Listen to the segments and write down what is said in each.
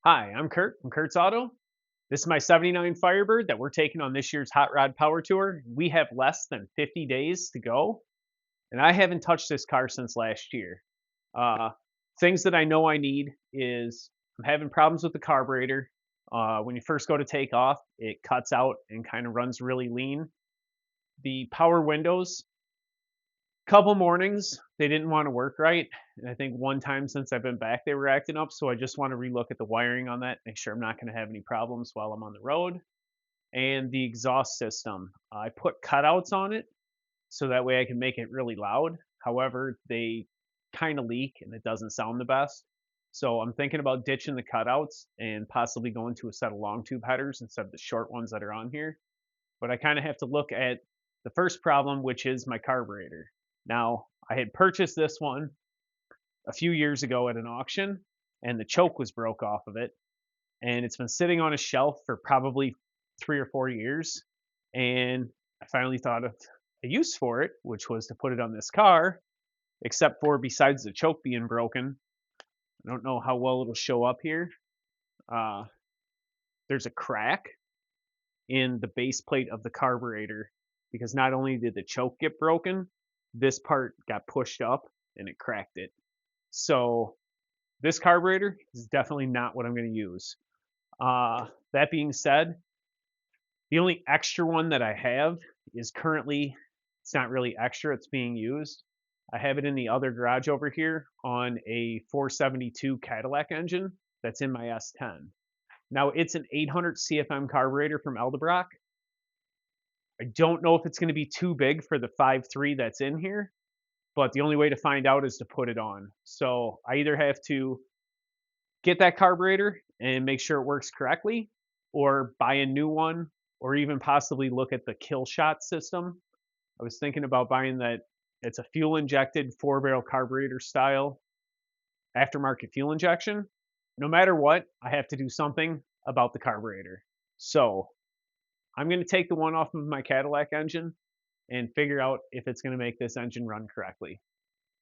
Hi, I'm Kurt from Kurt's Auto. This is my 79 Firebird that we're taking on this year's Hot Rod Power Tour. We have less than 50 days to go, and I haven't touched this car since last year. Uh, Things that I know I need is I'm having problems with the carburetor. When you first go to take off, it cuts out and kind of runs really lean. The power windows, couple mornings they didn't want to work right, and I think one time since I've been back they were acting up, so I just want to relook at the wiring on that, make sure I'm not going to have any problems while I'm on the road. And the exhaust system, I put cutouts on it so that way I can make it really loud. However, they kind of leak and it doesn't sound the best, so I'm thinking about ditching the cutouts and possibly going to a set of long tube headers instead of the short ones that are on here. But I kind of have to look at the first problem, which is my carburetor. Now, I had purchased this one a few years ago at an auction, and the choke was broke off of it. And it's been sitting on a shelf for probably 3 or 4 years. And I finally thought of a use for it, which was to put it on this car, except for besides the choke being broken, I don't know how well it'll show up here. Uh, there's a crack in the base plate of the carburetor because not only did the choke get broken, this part got pushed up and it cracked it. So this carburetor is definitely not what I'm going to use. That being said, the only extra one that I have is currently, it's not really extra, it's being used. I have it in the other garage over here on a 472 Cadillac engine that's in my S10. Now it's an 800 CFM carburetor from Eldebrock. I don't know if it's going to be too big for the 5.3 that's in here, but the only way to find out is to put it on. So I either have to get that carburetor and make sure it works correctly, or buy a new one, or even possibly look at the kill shot system. I was thinking about buying that. It's a fuel injected 4-barrel carburetor style aftermarket fuel injection. No matter what, I have to do something about the carburetor. So I'm going to take the one off of my Cadillac engine and figure out if it's going to make this engine run correctly.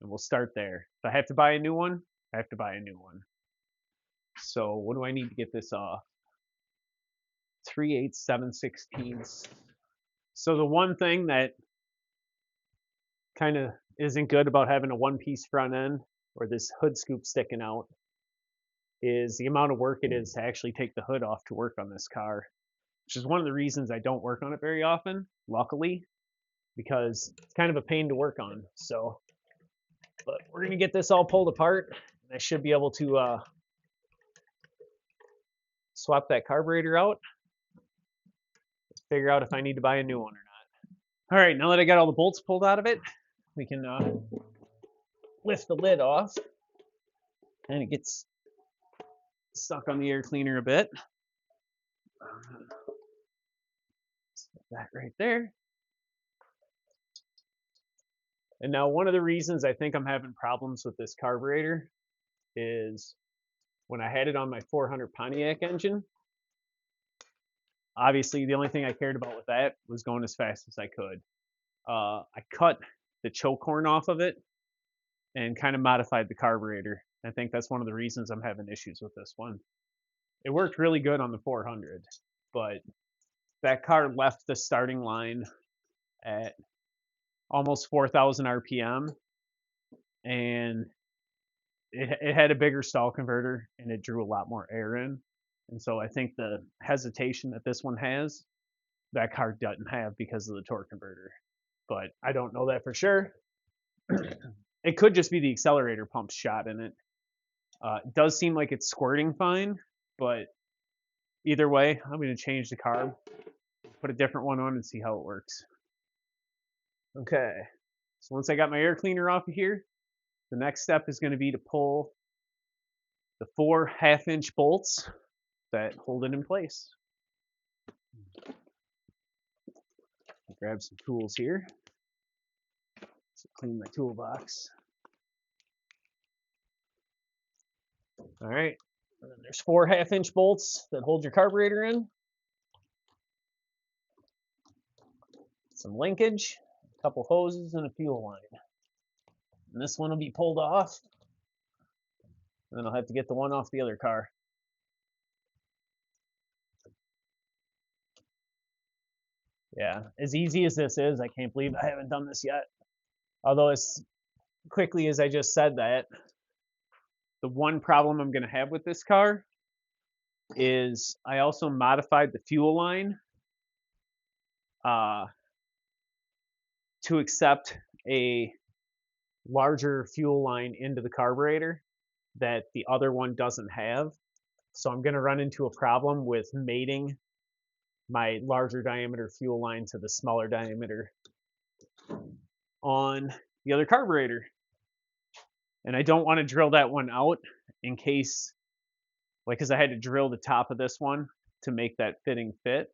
And we'll start there. If I have to buy a new one, I have to buy a new one. So what do I need to get this off? 3/8, 7/16. So the one thing that kind of isn't good about having a one-piece front end or this hood scoop sticking out is the amount of work it is to actually take the hood off to work on this car, which is one of the reasons I don't work on it very often, luckily, because it's kind of a pain to work on. So, but we're going to get this all pulled apart, and I should be able to swap that carburetor out, figure out if I need to buy a new one or not. All right, now that I got all the bolts pulled out of it, we can lift the lid off, and it gets stuck on the air cleaner a bit. That right there. And now one of the reasons I think I'm having problems with this carburetor is when I had it on my 400 Pontiac engine, obviously the only thing I cared about with that was going as fast as I could. I cut the choke horn off of it and kind of modified the carburetor. I think that's one of the reasons I'm having issues with this one. It worked really good on the 400, but that car left the starting line at almost 4,000 RPM, and it had a bigger stall converter, and it drew a lot more air in. And so I think the hesitation that this one has, that car doesn't have because of the torque converter. But I don't know that for sure. It could just be the accelerator pump shot in it. It does seem like it's squirting fine, but either way, I'm going to change the carb, put a different one on, and see how it works. Okay, so once I got my air cleaner off of here, the next step is going to be to pull the 4 half-inch bolts that hold it in place. I'll grab some tools here. So clean my toolbox. All right, and then there's 4 half-inch bolts that hold your carburetor in. Some linkage, a couple hoses, and a fuel line. And this one will be pulled off. And then I'll have to get the one off the other car. Yeah, as easy as this is, I can't believe I haven't done this yet. Although as quickly as I just said that, the one problem I'm going to have with this car is I also modified the fuel line uh, to accept a larger fuel line into the carburetor that the other one doesn't have. So I'm going to run into a problem with mating my larger diameter fuel line to the smaller diameter on the other carburetor. And I don't want to drill that one out in case, like, because I had to drill the top of this one to make that fitting fit.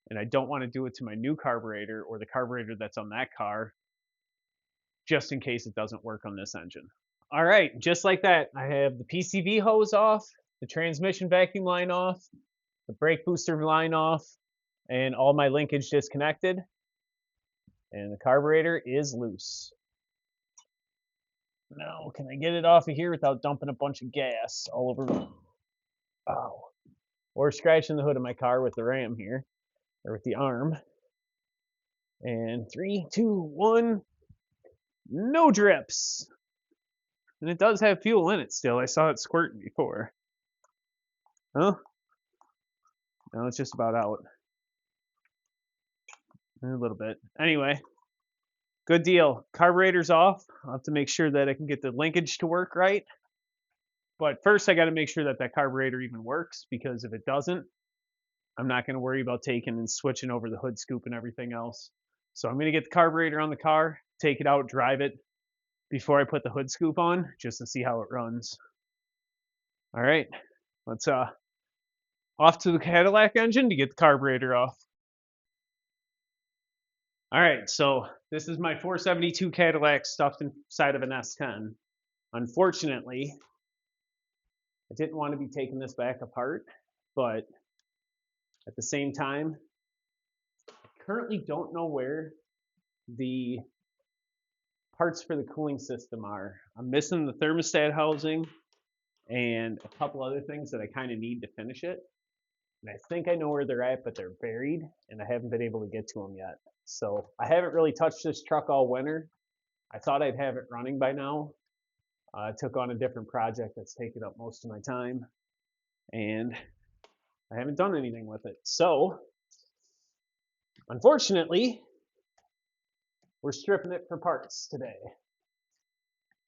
And I don't want to do it to my new carburetor or the carburetor that's on that car, just in case it doesn't work on this engine. All right, just like that, I have the PCV hose off, the transmission vacuum line off, the brake booster line off, and all my linkage disconnected. And the carburetor is loose. Now, can I get it off of here without dumping a bunch of gas all over me? Oh. Or scratching the hood of my car with the ram here, or with the arm. And 3, 2, 1, no drips. And it does have fuel in it still. I saw it squirting before. Huh? No, it's just about out. A little bit. Anyway, good deal. Carburetor's off. I'll have to make sure that I can get the linkage to work right. But first, I got to make sure that that carburetor even works, because if it doesn't, I'm not going to worry about taking and switching over the hood scoop and everything else. So I'm going to get the carburetor on the car, take it out, drive it before I put the hood scoop on, just to see how it runs. All right, let's off to the Cadillac engine to get the carburetor off. All right, so this is my 472 Cadillac stuffed inside of an S10. Unfortunately, I didn't want to be taking this back apart, but at the same time, I currently don't know where the parts for the cooling system are. I'm missing the thermostat housing and a couple other things that I kind of need to finish it. And I think I know where they're at, but they're buried, and I haven't been able to get to them yet. So I haven't really touched this truck all winter. I thought I'd have it running by now. I took on a different project that's taken up most of my time, and I haven't done anything with it. So, unfortunately, we're stripping it for parts today,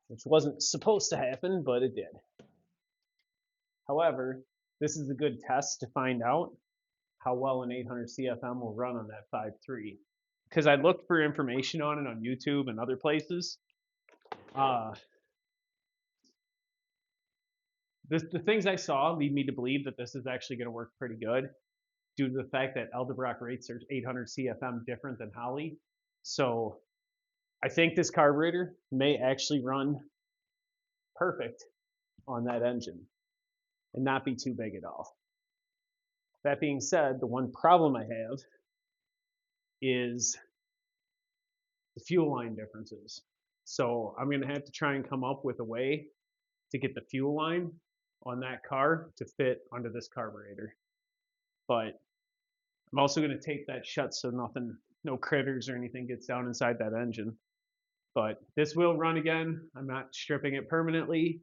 which wasn't supposed to happen, but it did. However, this is a good test to find out how well an 800 CFM will run on that 5.3. Because I looked for information on it on YouTube and other places. The things I saw lead me to believe that this is actually going to work pretty good, due to the fact that Eldebrock rates their 800 CFM different than Holley. So I think this carburetor may actually run perfect on that engine and not be too big at all. That being said, the one problem I have is the fuel line differences. So I'm going to have to try and come up with a way to get the fuel line on that car to fit under this carburetor. But I'm also going to tape that shut so no critters or anything gets down inside that engine. But this will run again. I'm not stripping it permanently.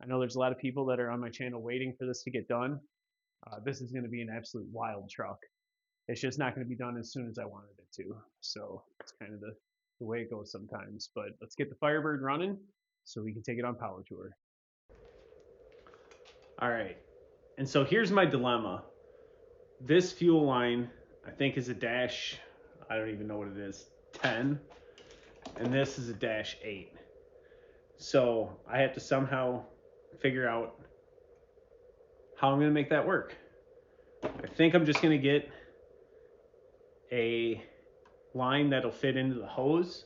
I know there's a lot of people that are on my channel waiting for this to get done. This is going to be an absolute wild truck. It's just not going to be done as soon as I wanted it to. So it's kind of the way it goes sometimes. But let's get the Firebird running so we can take it on power tour. All right. And so here's my dilemma. This fuel line, I think, is a dash, I don't even know what it is, 10. And this is a dash 8. So I have to somehow figure out how I'm going to make that work. I think I'm just going to get a line that'll fit into the hose,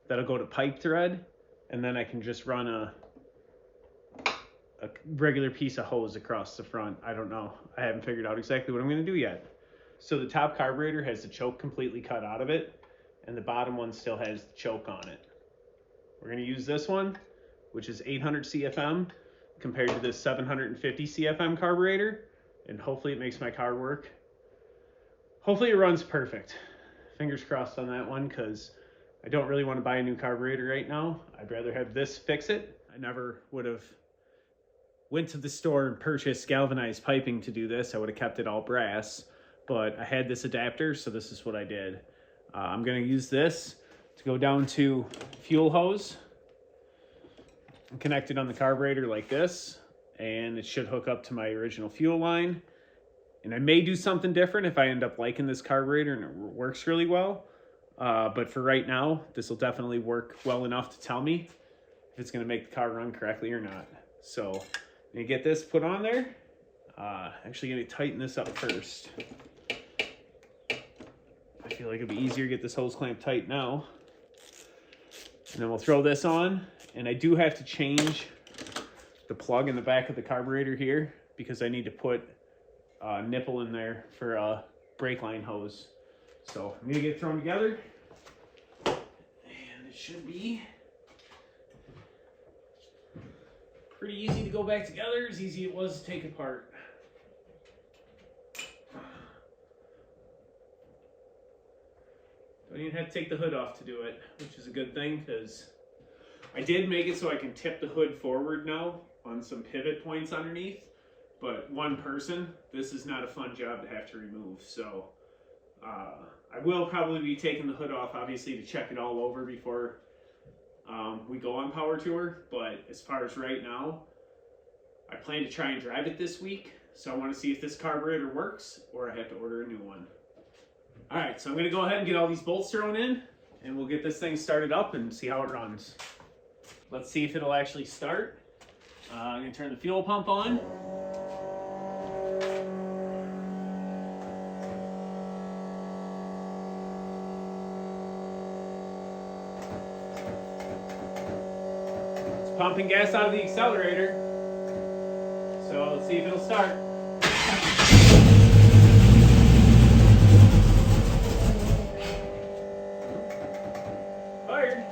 that'll go to pipe thread, and then I can just run a regular piece of hose across the front. I don't know. I haven't figured out exactly what I'm going to do yet. So the top carburetor has the choke completely cut out of it, and the bottom one still has the choke on it. We're going to use this one, which is 800 CFM compared to this 750 CFM carburetor, and hopefully it makes my car work. Hopefully it runs perfect. fingers crossed on that one, because I don't really want to buy a new carburetor right now. I'd rather have this fix it. I never would have went to the store and purchased galvanized piping to do this. I would have kept it all brass, but I had this adapter, so this is what I did. I'm going to use this to go down to fuel hose and connect it on the carburetor like this, and it should hook up to my original fuel line. And I may do something different if I end up liking this carburetor and it works really well. But for right now, this will definitely work well enough to tell me if it's going to make the car run correctly or not. So I'm going to get this put on there. Actually going to tighten this up first. I feel like it'll be easier to get this hose clamp tight now. And then we'll throw this on. And I do have to change the plug in the back of the carburetor here, because I need to put a nipple in there for a brake line hose. So I'm gonna get it thrown together, and it should be pretty easy to go back together, as easy it was to take apart. Don't even have to take the hood off to do it, which is a good thing, because I did make it so I can tip the hood forward now on some pivot points underneath. But one person, this is not a fun job to have to remove. So I will probably be taking the hood off, obviously, to check it all over before we go on power tour. But as far as right now, I plan to try and drive it this week. So I want to see if this carburetor works, or I have to order a new one. All right, so I'm going to go ahead and get all these bolts thrown in, and we'll get this thing started up and see how it runs. Let's see if it'll actually start. I'm going to turn the fuel pump on. Pumping gas out of the accelerator. So let's see if it'll start. Fired.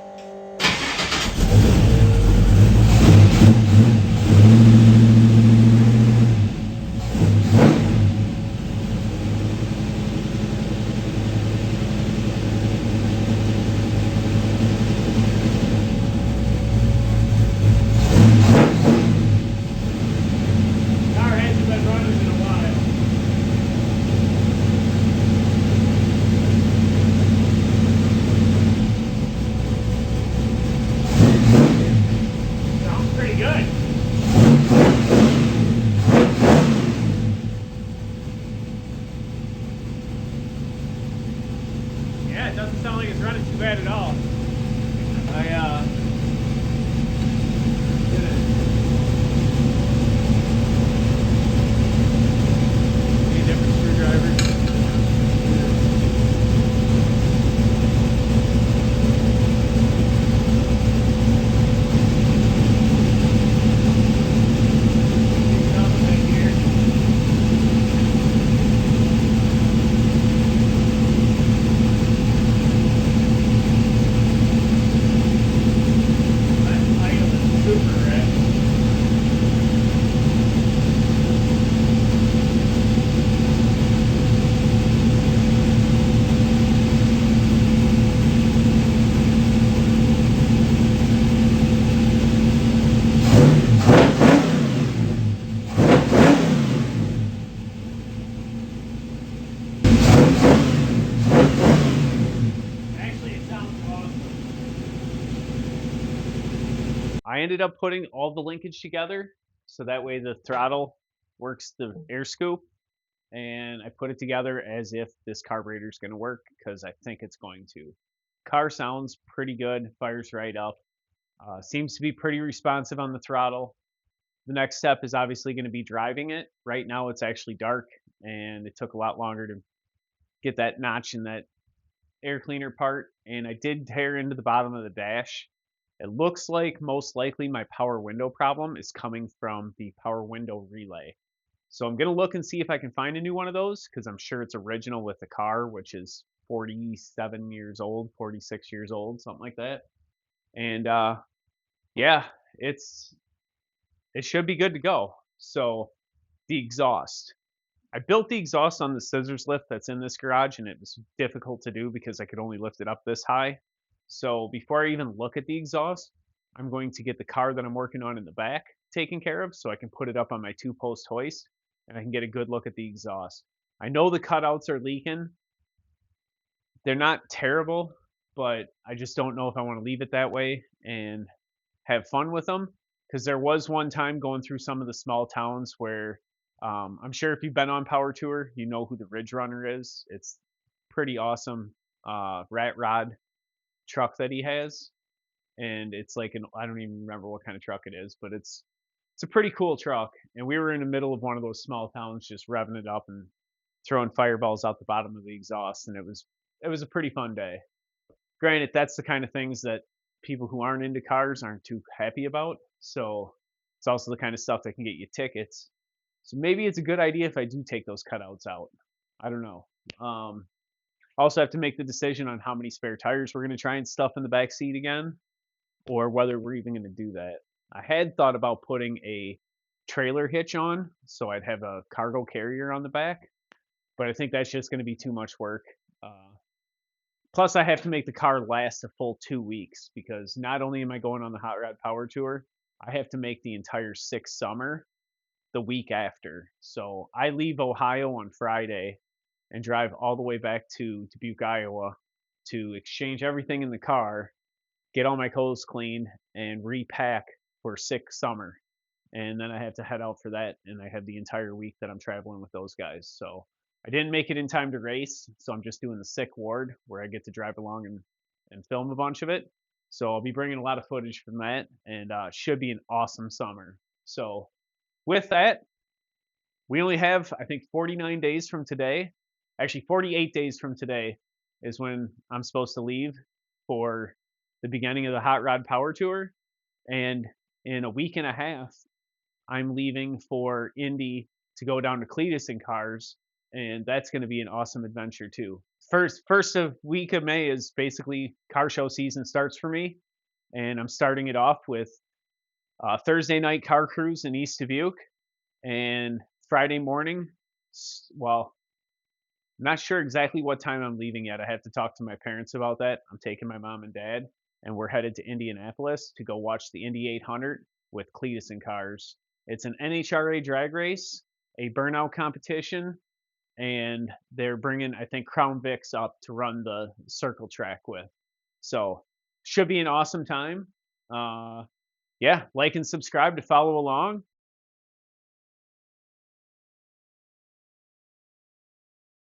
Yeah, it doesn't sound like it's running too bad at all. Need a different screwdriver. I ended up putting all the linkage together, so that way the throttle works the air scoop, and I put it together as if this carburetor is going to work, because I think it's going to. Car sounds pretty good, fires right up, seems to be pretty responsive on the throttle. The next step is obviously going to be driving it. Right now it's actually dark, and it took a lot longer to get that notch in that air cleaner part, and I did tear into the bottom of the dash. It looks like most likely my power window problem is coming from the power window relay. So I'm going to look and see if I can find a new one of those, because I'm sure it's original with the car, which is 47 years old, 46 years old, something like that. And yeah, it should be good to go. So the exhaust. I built the exhaust on the scissors lift that's in this garage, and it was difficult to do because I could only lift it up this high. So before I even look at the exhaust, I'm going to get the car that I'm working on in the back taken care of so I can put it up on my 2-post hoist and I can get a good look at the exhaust. I know the cutouts are leaking. They're not terrible, but I just don't know if I want to leave it that way and have fun with them. Because there was one time going through some of the small towns where I'm sure if you've been on Power Tour, you know who the Ridge Runner is. It's pretty awesome rat rod truck that he has, and it's like an I don't even remember what kind of truck it is, but it's a pretty cool truck. And we were in the middle of one of those small towns, just revving it up and throwing fireballs out the bottom of the exhaust, and it was a pretty fun day. Granted, that's the kind of things that people who aren't into cars aren't too happy about. So it's also the kind of stuff that can get you tickets. So maybe it's a good idea if I do take those cutouts out. I don't know. Also have to make the decision on how many spare tires we're going to try and stuff in the back seat again, or whether we're even going to do that. I had thought about putting a trailer hitch on, so I'd have a cargo carrier on the back, but I think that's just going to be too much work. Plus, I have to make the car last a full 2 weeks because not only am I going on the Hot Rod Power Tour, I have to make the entire 6th summer the week after. So I leave Ohio on Friday and drive all the way back to Dubuque, Iowa to exchange everything in the car, get all my clothes cleaned, and repack for 6th summer. And then I have to head out for that, and I have the entire week that I'm traveling with those guys. So I didn't make it in time to race, so I'm just doing the sick ward where I get to drive along and film a bunch of it. So I'll be bringing a lot of footage from that, and should be an awesome summer. So with that, we only have, I think, 49 days from today. Actually, 48 days from today is when I'm supposed to leave for the beginning of the Hot Rod Power Tour. And in a week and a half, I'm leaving for Indy to go down to Cletus in cars, and that's going to be an awesome adventure too. First of week of May is basically car show season starts for me, and I'm starting it off with Thursday night car cruise in East Dubuque, and Friday morning. Well, I'm not sure exactly what time I'm leaving yet. I have to talk to my parents about that. I'm taking my mom and dad, and we're headed to Indianapolis to go watch the Indy 800 with Cletus in cars. It's an NHRA drag race, a burnout competition, and they're bringing, I think, Crown Vics up to run the circle track with. So should be an awesome time. Yeah, like and subscribe to follow along.